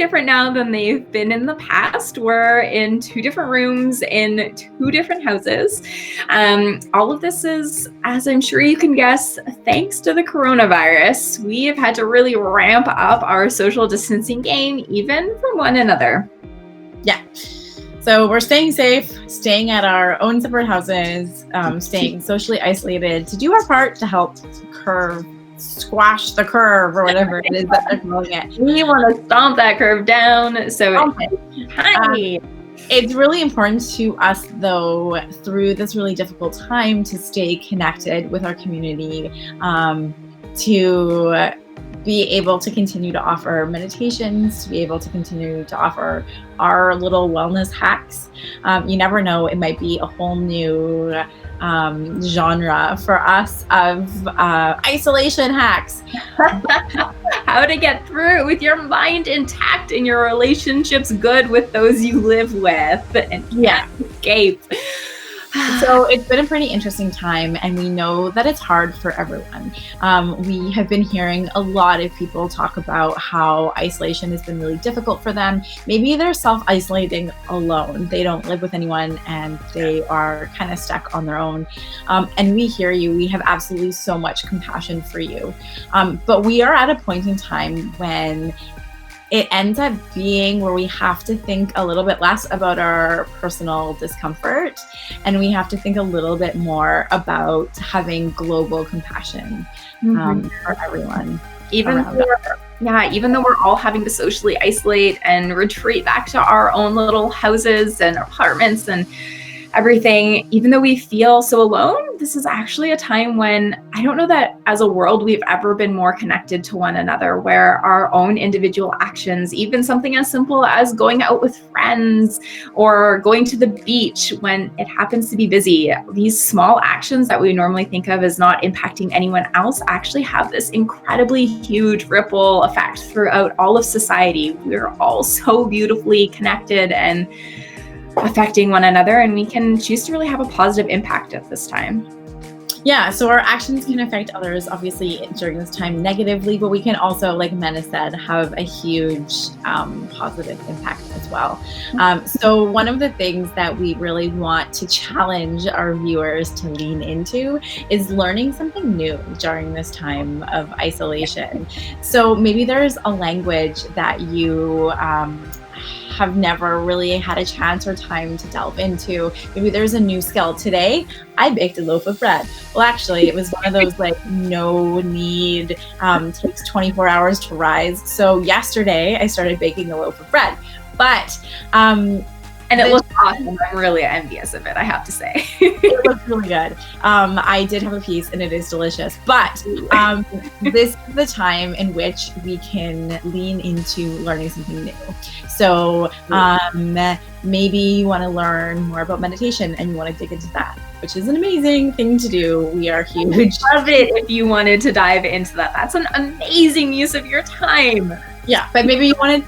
different now than they've been in the past. We're in 2 different rooms in 2 different houses. All of this is, as I'm sure you can guess, thanks to the coronavirus. We have had to really ramp up our social distancing game, even from one another. Yeah. So we're staying safe, staying at our own separate houses, staying socially isolated to do our part to help squash the curve or whatever it is that they're calling it. We want to stomp that curve down. So hi. It's really important to us, though, through this really difficult time to stay connected with our community, to be able to continue to offer meditations, to be able to continue to offer our little wellness hacks. You never know, it might be a whole new genre for us of isolation hacks. How to get through it with your mind intact and your relationships good with those you live with and can't escape. So it's been a pretty interesting time, and we know that it's hard for everyone. We have been hearing a lot of people talk about how isolation has been really difficult for them. Maybe they're self-isolating alone. They don't live with anyone and they are kind of stuck on their own. And we hear you. We have absolutely so much compassion for you. But we are at a point in time when it ends up being where we have to think a little bit less about our personal discomfort, and we have to think a little bit more about having global compassion for everyone. Even though we're all having to socially isolate and retreat back to our own little houses and apartments and everything, even though we feel so alone, this is actually a time when I don't know that as a world we've ever been more connected to one another, where our own individual actions, even something as simple as going out with friends or going to the beach when it happens to be busy, these small actions that we normally think of as not impacting anyone else actually have this incredibly huge ripple effect throughout all of society. We're all so beautifully connected and affecting one another, and we can choose to really have a positive impact at this time. Yeah, so our actions can affect others, obviously, during this time negatively, but we can also, like Mena said, have a huge positive impact as well. So one of the things that we really want to challenge our viewers to lean into is learning something new during this time of isolation. So maybe there's a language that you have never really had a chance or time to delve into. Maybe there's a new skill. Today, I baked a loaf of bread. Well, actually, it was one of those like no need, takes 24 hours to rise. So yesterday, I started baking a loaf of bread. But and it looks awesome. I'm really envious of it, I have to say. It looks really good. I did have a piece and it is delicious. But this is the time in which we can lean into learning something new. So maybe you want to learn more about meditation and you want to dig into that, which is an amazing thing to do. We are huge. Love it if you wanted to dive into that. That's an amazing use of your time. Yeah, but maybe you wanted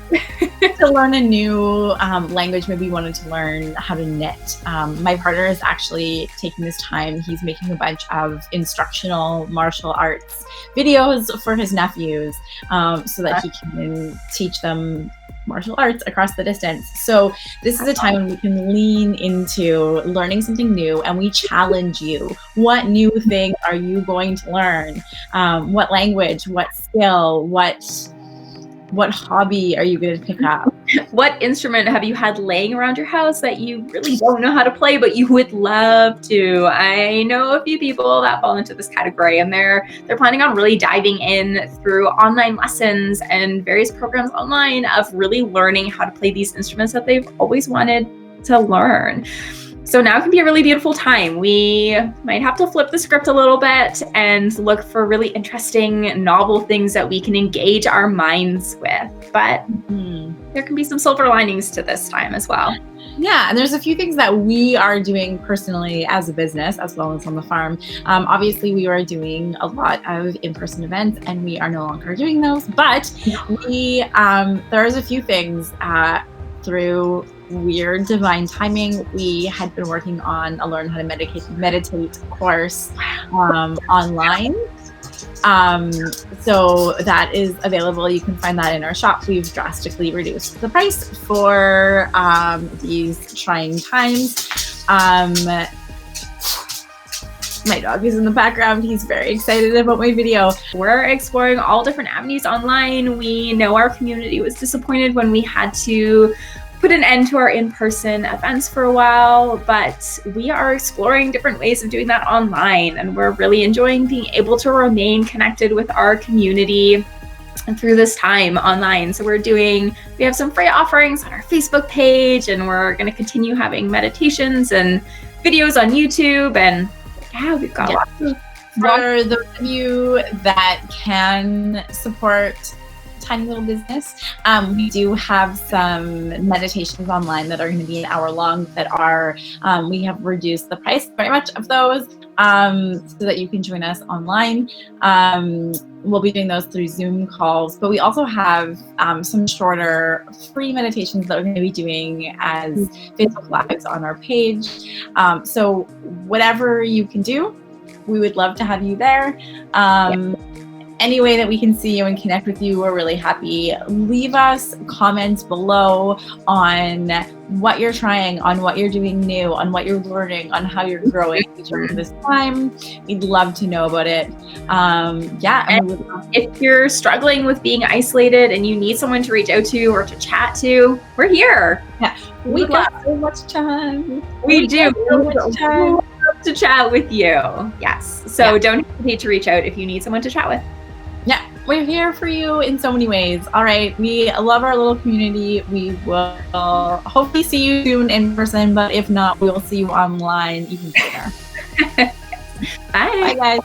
to learn a new language. Maybe you wanted to learn how to knit. My partner is actually taking this time. He's making a bunch of instructional martial arts videos for his nephews so that he can teach them martial arts across the distance. So this is a time when we can lean into learning something new, and we challenge you. What new thing are you going to learn? What language, what skill, what hobby are you going to pick up? What instrument have you had laying around your house that you really don't know how to play, but you would love to? I know a few people that fall into this category, and they're planning on really diving in through online lessons and various programs online of really learning how to play these instruments that they've always wanted to learn. So now can be a really beautiful time. We might have to flip the script a little bit and look for really interesting, novel things that we can engage our minds with. But there can be some silver linings to this time as well. Yeah, and there's a few things that we are doing personally as a business, as well as on the farm. Obviously, we are doing a lot of in-person events, and we are no longer doing those. But there's a few things through weird divine timing. We had been working on a Learn How to Meditate course online. So that is available. You can find that in our shop. We've drastically reduced the price for these trying times. My dog is in the background. He's very excited about my video. We're exploring all different avenues online. We know our community was disappointed when we had to put an end to our in-person events for a while, but we are exploring different ways of doing that online, and we're really enjoying being able to remain connected with our community through this time online. So we have some free offerings on our Facebook page, and we're going to continue having meditations and videos on YouTube, and yeah, we've got lots of. For those of you that can support tiny little business, we do have some meditations online that are going to be an hour long that are, we have reduced the price very much of those so that you can join us online. We'll be doing those through Zoom calls, but we also have some shorter free meditations that we're going to be doing as Facebook Lives on our page. So whatever you can do, we would love to have you there. Any way that we can see you and connect with you, we're really happy. Leave us comments below on what you're trying, on what you're doing new, on what you're learning, on how you're growing during this time. We'd love to know about it. If you're struggling with being isolated and you need someone to reach out to or to chat to, we're here. Yeah, we got so much time. We do. So much time to chat with you. Yes. So don't hesitate to reach out if you need someone to chat with. Yeah, we're here for you in so many ways. All right, we love our little community. We will hopefully see you soon in person, but if not, we will see you online even better. Bye. Bye, guys.